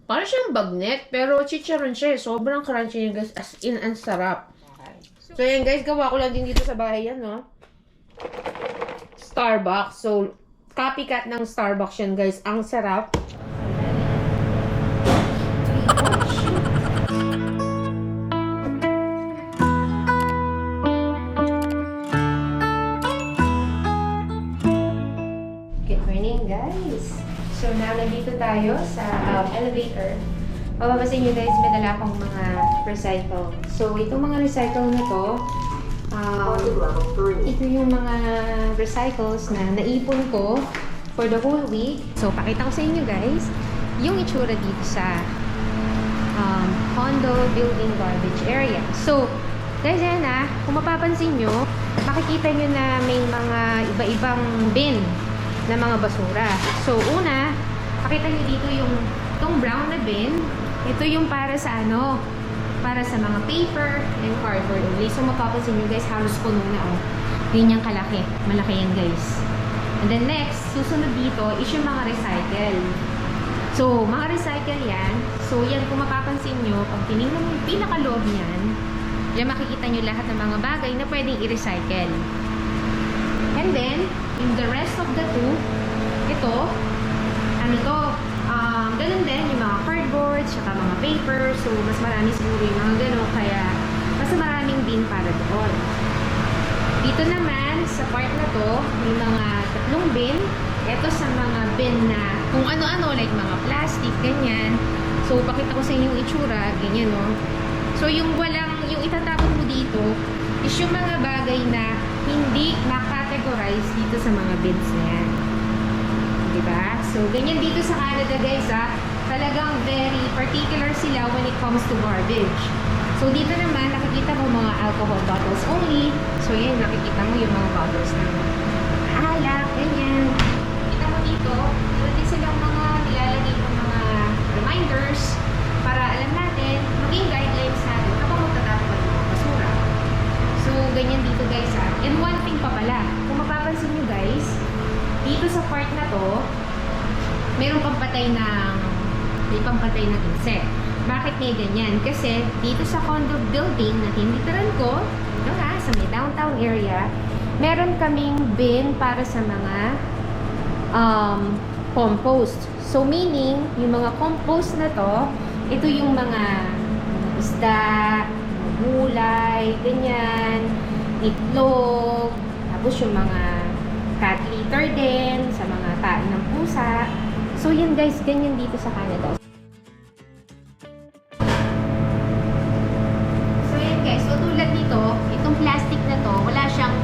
Parang siyang bagnet, pero chicharon siya eh. Sobrang crunchy niya guys. As in, ang sarap. So yan guys, gawa ko lang din dito sa bahay yan, no? Starbucks. So, copycat ng Starbucks yan guys. Ang sarap. Good morning guys. So now, nandito tayo sa elevator. Mapapasin nyo guys, may dala akong mga recycle. So, itong mga recycle na to, ito yung mga recycles na naipon ko for the whole week. So, pakita ko sa inyo guys, yung itsura dito sa condo building garbage area. So, guys, yan kung mapapansin nyo, makikita nyo na may mga iba-ibang bin na mga basura. So, una, pakita nyo dito yung itong brown na bin. Ito yung para sa para sa mga paper and cardboard only. So, mapapansin nyo guys, halos puno na Ganyang kalaki. Malaki yan guys. And then next, susunod dito is yung mga recycle. So, mga recycle yan. So, yan kung mapapansin nyo, pag tinignan mo yung pinakaloob niyan, yan makikita nyo lahat ng mga bagay na pwedeng i-recycle. And then, in the rest of the two, ito, ganun din, yung mga cardboard, saka mga paper. So, mas marami siguro yung mga ganun, kaya mas maraming bin para doon. Dito naman, sa part na to, may mga 3 bin. Ito sa mga bin na kung ano-ano, like mga plastic, ganyan. So, pakita ko sa inyo yung itsura, ganyan, no? So, yung itatapon mo dito, is yung mga bagay na hindi na-categorize dito sa mga bins na yan. Diba? So, ganyan dito sa Canada, guys, talagang very particular sila when it comes to garbage. So, dito naman, nakikita mo mga alcohol bottles only. So, yan, nakikita mo yung mga bottles na alak, ganyan. Kita mo dito, meron din silang mga nilalagay ng mga reminders para alam natin, maging guidelines natin kapag magtatapon ng mga basura. So, ganyan dito, guys, And one thing pa pala, kung mapapansin nyo, guys, dito sa part na to, mayroong pampatay ng insect. Bakit may ganyan? Kasi dito sa condo building na tinitirahan ko, ito sa may downtown area, meron kaming bin para sa mga compost. So meaning, yung mga compost na to, ito yung mga isda, gulay, ganyan, itlog, tapos yung mga cat litter din, sa mga tain ng pusa. So, yun guys, ganyan dito sa Canada. So, yun guys. So, tulad nito, itong plastic na to, wala siyang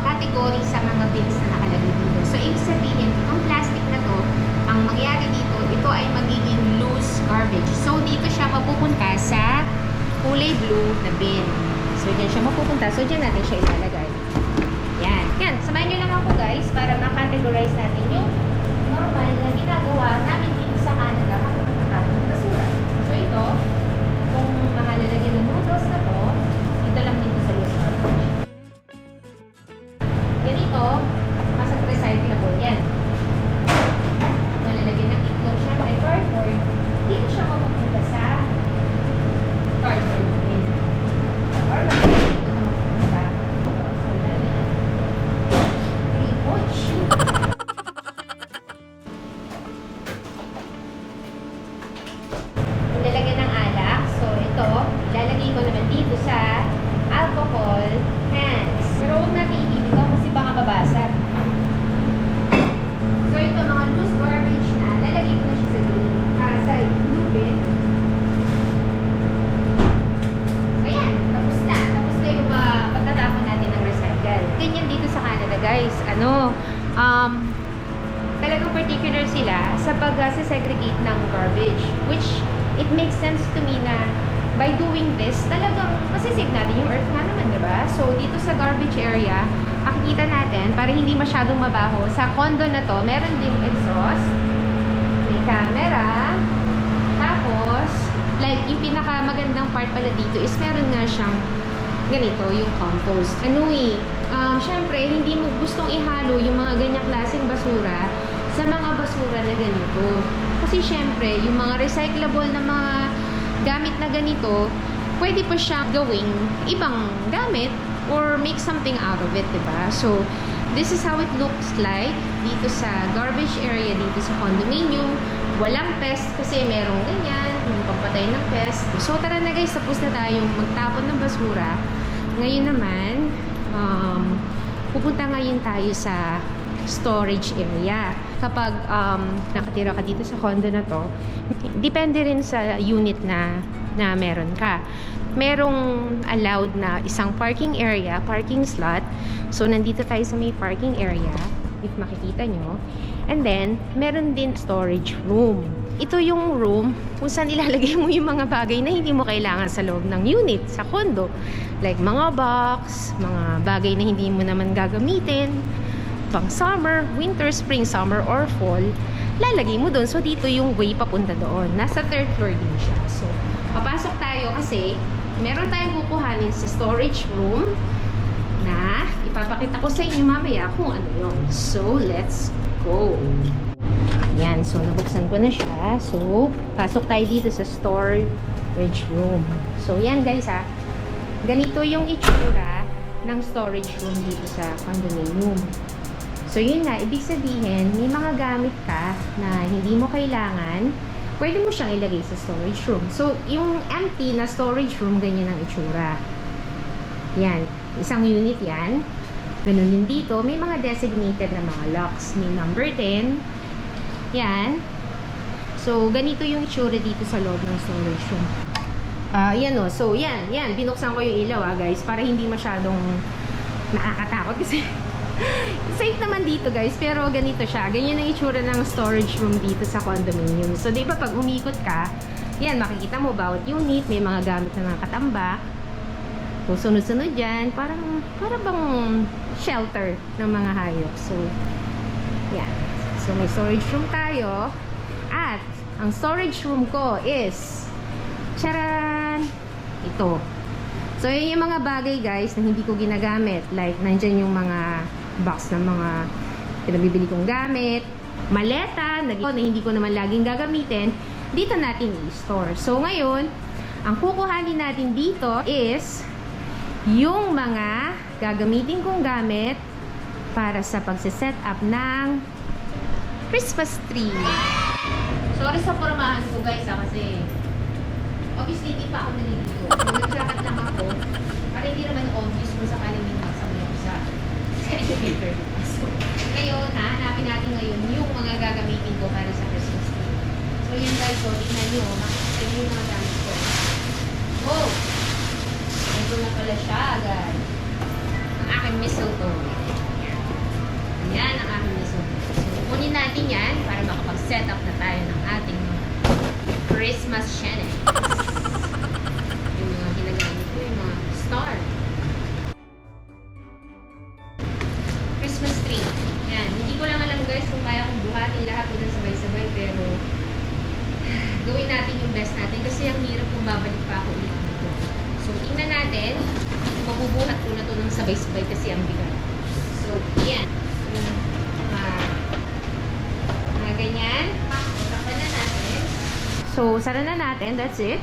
category sa mga bins na nakalagay dito. So, ibig sabihin, itong plastic na to, ang mangyari dito, ito ay magiging loose garbage. So, dito siya mapupunta sa kulay blue na bin. So, dyan siya mapupunta. So, dyan natin siya ilalagay. Yan, samahan nyo lang ako guys para ma-categorize natin yung normal na ginagawa namin dito sa Canada kapag magtatapon ng basura. So ito, kung mga lalagyan ng noodles na to, ito lang dito sa loose garbage. Ganito, masang recyclable yan. Malalagyan ng itlog siya may cardboard, dito siya mapupunta sa cardboard bin. Or lalagyan ng alak. So, ito, lalagay ko naman dito sa alcohol cans. Pero huwag natin ibibitaw kasi baka mabasag. So, ito, mga loose garbage na, lalagay ko na siya sa blue bin. So, yan. Tapos na. Tapos na yung pagtatapon natin ng recycle. Ganyan dito sa Canada, guys. Talagang particular sila sa pag-segregate ng garbage, which it makes sense to me na by doing this, talagang masisave natin yung earth nga naman, diba? So, dito sa garbage area, makikita natin, para hindi masyadong mabaho, sa condo na to, meron din exhaust, may camera, tapos, like, yung pinakamagandang part pala dito is meron nga siyang ganito, yung compost. Syempre, hindi mo gustong ihalo yung mga ganyang klaseng basura sa mga basura na ganito. Kasi syempre, yung mga recyclable na mga gamit na ganito, pwede pa siya gawing ibang gamit or make something out of it, diba? So, this is how it looks like dito sa garbage area dito sa condominium. Walang pest kasi merong ganyan, yung pampatay ng pest. So, tara na guys, tapos na tayong magtapon ng basura. Ngayon naman, pupunta ngayon tayo sa storage area. Kapag nakatira ka dito sa condo na to, depende rin sa unit na meron ka. Merong allowed na isang parking area, parking slot. So, nandito tayo sa may parking area, if makikita nyo. And then, meron din storage room. Ito yung room kung saan ilalagay mo yung mga bagay na hindi mo kailangan sa loob ng unit, sa condo. Like mga box, mga bagay na hindi mo naman gagamitin, pang summer, winter, spring, summer, or fall, lalagay mo doon. So, dito yung way papunta doon. Nasa third floor din siya. So, papasok tayo kasi meron tayong kukuhanin sa storage room na ipapakita ko sa inyo mamaya kung ano yun. So, let's go. Yan. So, nabuksan ko na siya. So, pasok tayo dito sa storage room. So, yan guys ha. Ganito yung itsura ng storage room dito sa condominium. So, yun nga. Ibig sabihin, may mga gamit ka na hindi mo kailangan, pwede mo siyang ilagay sa storage room. So, yung empty na storage room, ganyan ang itsura. Yan. Isang unit yan. Ganun din dito. May mga designated na mga locks. May number 10. Yan. So, ganito yung itsura dito sa loob ng storage room. Yan o. So, yan. Yan. Binuksan ko yung ilaw guys. Para hindi masyadong nakakatakot. Kasi safe naman dito guys, pero ganito siya. Ganyan ang itsura ng storage room dito sa condominium. So, di ba pag umikot ka, yan, makikita mo bawat unit, may mga gamit na mga katambak. So, sunod-sunod dyan, para bang shelter ng mga hayop. So, yan. So, may storage room tayo. At, ang storage room ko is, charan! Ito. So, yun yung mga bagay guys na hindi ko ginagamit. Like, nandyan yung mga box ng mga pinabibili kong gamit, maleta na hindi ko naman laging gagamitin, dito natin i-store. So ngayon, ang kukuhanin natin dito is yung mga gagamitin kong gamit para sa pagsiset up ng Christmas tree. Sorry sa pormahan ko guys kasi obviously hindi pa ako naliligo. So nagsakat lang ako para hindi naman obvious kung sakaling may magsabihan ko sa elevator. So, ngayon, hahanapin natin ngayon yung mga gagamitin ko para sa Christmas tree. So, yun guys, so, tingnan nyo, makikita nyo yung mga gamit ko. Oh! Ito na pala siya, guys. Ang aking mistletoe. Yan ang aking mistletoe. So, kunin natin yan para makapag-set up na tayo ng ating Christmas shenanigans. Yung mga ginagamit ko, yung mga star. Christmas tree. Yan. Hindi ko lang alam guys kung kaya kong buhatin lahat doon sabay-sabay, pero gawin natin yung best natin kasi ang hirap kung babalik pa ako ulit dito. So, tingnan natin. Mabubuhat ko na to ng sabay-sabay kasi ang bigat. So, yan. Mga ganyan. Takpan na natin. So, sara na natin. That's it.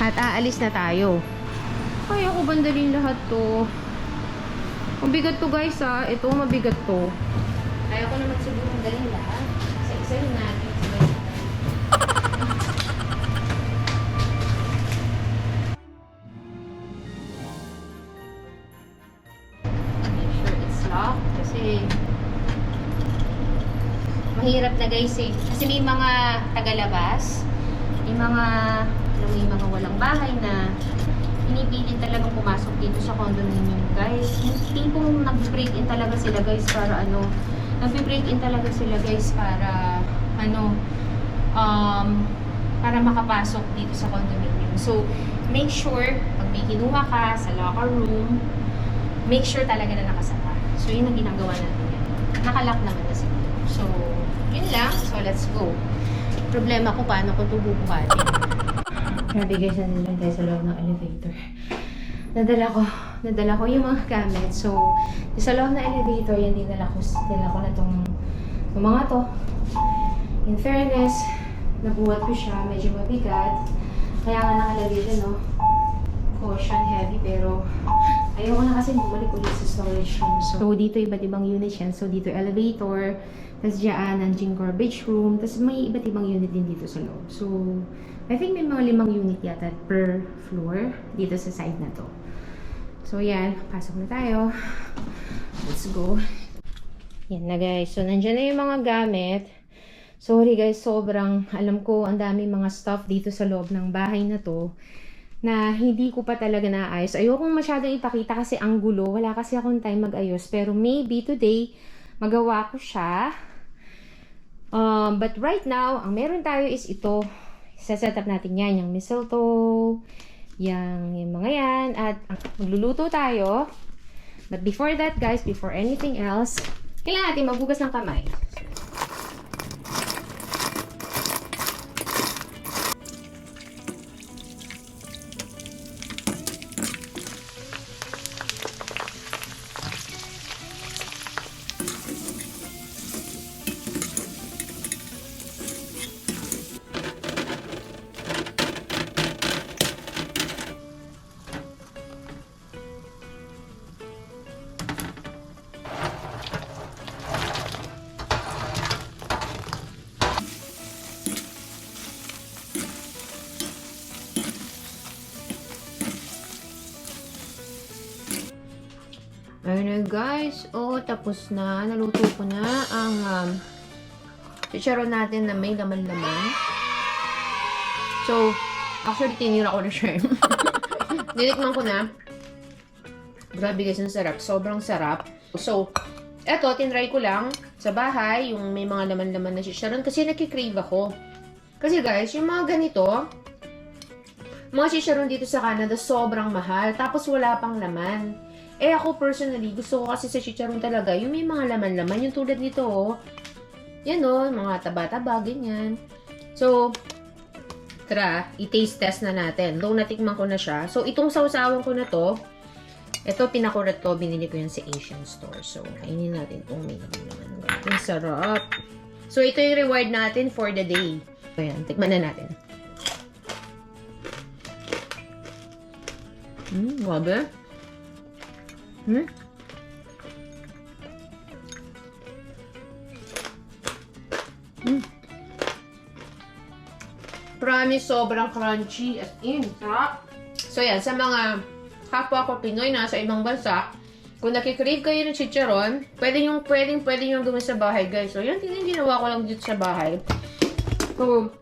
At aalis na tayo. Kaya ko bandalin lahat to. Mabigat to guys ha. Ito mabigat to. Kaya ko naman siguro dalhin lahat. Isa-isa yung natin. Make sure it's locked. Kasi mahirap na guys eh. Kasi may mga tagalabas. May mga walang bahay na pinipilit talagang pumasok dito sa condominium guys. Hindi kong nag-break in talaga sila guys para nag-break in talaga sila guys para para makapasok dito sa condominium. So, make sure pag may kinuha ka sa locker room, make sure talaga na nakasara. So, yun ang ginagawa natin yan. Nakalock naman na siguro. So, yun lang. So, let's go. Problema ko paano ko ito bubuhatin. Grabe guys, nandun tayo sa loob ng elevator. Nadala ko yung mga gamit. So, sa loob ng elevator, yan dinala ko na tong mga to. In fairness, nabuhat ko siya, medyo mabigat. Kaya nga nakalagay din, no? Caution heavy, pero ayoko na kasi bumalik ulit sa storage room. So, dito iba't ibang unit yan. So, dito elevator, tapos dyan, nandiyan garbage room, tapos may iba't ibang unit din dito sa loob. So, I think may mga 5 unit yata per floor dito sa side na to. So, yan. Pasok na tayo. Let's go. Yan na guys. So, nandiyan na yung mga gamit. Sorry guys, sobrang alam ko ang dami mga stuff dito sa loob ng bahay na to na hindi ko pa talaga naayos. Ayokong masyadong ipakita kasi ang gulo. Wala kasi akong time mag-ayos. Pero maybe today, magawa ko siya. But right now, ang meron tayo is ito. Isa-set up natin yan. Yung mistletoe, yung mga yan. At magluluto tayo. But before that guys, before anything else, kailangan natin maghugas ng kamay. Ayun na guys. Oh, tapos na. Naluto ko na ang chicharon natin na may laman-laman. So, actually, tinira ko na siya. Nilikman ko na. Grabe guys, ang sarap. Sobrang sarap. So, eto, tinry ko lang sa bahay, yung may mga laman-laman na chicharon. Kasi nakikrave ako. Kasi guys, yung mga ganito, mga chicharon dito sa Canada, sobrang mahal. Tapos wala pang laman. Eh ako personally, gusto ko kasi sa chicharon talaga, yung may mga laman-laman, yung tulad nito, oh. Yan, oh, mga taba-taba, ganyan. So, tara, i-taste test na natin. Though natikman ko na siya. So, itong sausawan ko na to, ito, pinakurat ko, binili ko yan sa Asian store. So, kainin natin itong may laman-laman. Ang sarap. So, ito yung reward natin for the day. So, yan, tikman na natin. Wabe. Promise, sobrang crunchy as in. Sarap. So yan, sa mga kapwa ko Pinoy na sa ibang bansa, kung nakikrave kayo ng chicharon, pwede yung gawin sa bahay guys. So yan, ginawa ko lang dito sa bahay. So,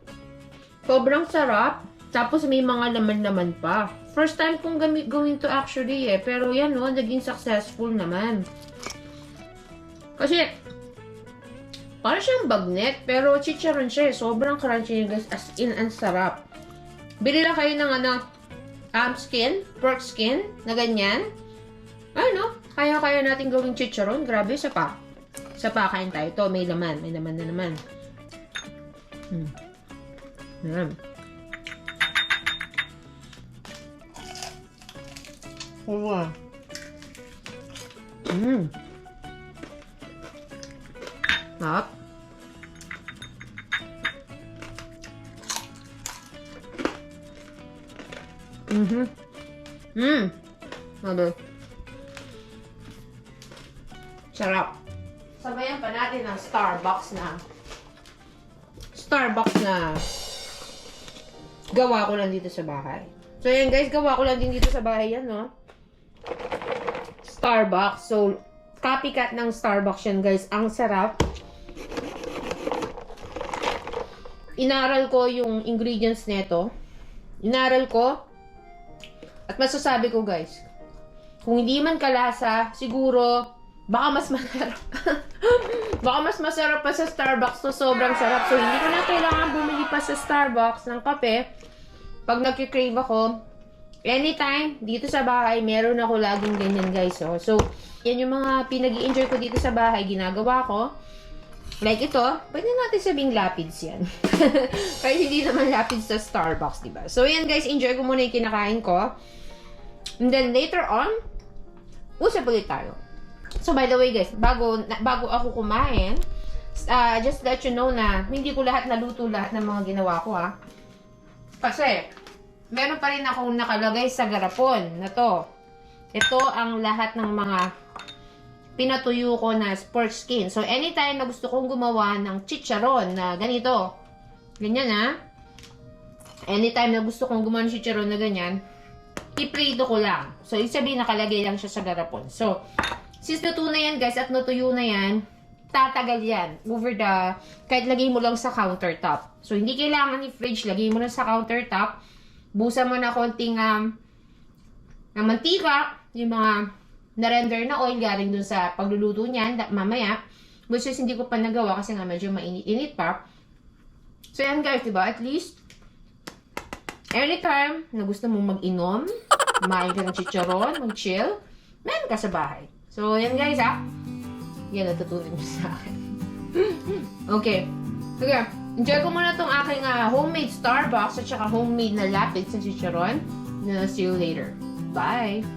sobrang sarap. Tapos may mga laman-laman pa. First time kong gawin to actually eh. Pero yan no, naging successful naman. Kasi, para siyang bagnet, pero chicharon siya eh. Sobrang crunchy guys, as in, ang sarap. Bili lang kayo ng pork skin, na ganyan. Ay no, kaya natin gawing chicharon. Grabe, sapa kain tayo. Ito, may laman na naman. Yan. Wow. Sarap. Sabi. Sarap. Sabayan pa natin ng Starbucks na gawa ko lang dito sa bahay. So, yan guys, gawa ko lang din dito sa bahay yan, no? Starbucks. So, copycat ng Starbucks yan, guys. Ang sarap. Inaral ko yung ingredients nito. Inaral ko. At masasabi ko, guys, kung hindi man kalasa, siguro, baka mas masarap. Baka mas masarap pa sa Starbucks to. Sobrang sarap. So, hindi ko na kailangan bumili pa sa Starbucks ng kape. Pag nagkikrave ako, anytime, dito sa bahay, meron ako laging ganyan, guys. Oh. So, yan yung mga pinag-i-enjoy ko dito sa bahay, ginagawa ko. Like ito, pwede natin sabing lapids yan. Kahit hindi naman lapids sa Starbucks, diba? So, yan guys, enjoy ko muna yung kinakain ko. And then, later on, usap ulit tayo. So, by the way guys, bago ako kumain, Just let you know na hindi ko lahat naluto lahat ng mga ginawa ko ha. Kasi, meron pa rin akong nakalagay sa garapon na to. Ito ang lahat ng mga pinatuyo ko na pork skin. So, anytime na gusto kong gumawa ng chicharon na ganito, ganyan ha. Anytime na gusto kong gumawa ng chicharon na ganyan, iprito ko lang. So, ibig sabihin nakalagay lang siya sa garapon. So, since luto na yan guys at natuyo na yan, tatagal yan over the, kahit lagay mo lang sa countertop. So, hindi kailangan i-fridge, lagay mo lang sa countertop, busan mo na konting na mantika, yung mga na-render na oil galing dun sa pagluluto niyan, mamaya, which is hindi ko pa nagawa kasi nga medyo mainit-init pa. So, yan guys, diba? At least, anytime na gusto mong mag-inom, kumain ka ng chicharon, mag-chill, meron ka sa bahay. So, yan guys ha. Yan, natutunan nyo sa akin. Okay. Sige, enjoy ko muna tong aking homemade Starbucks at saka homemade na lapis sa chicharon. See you later. Bye!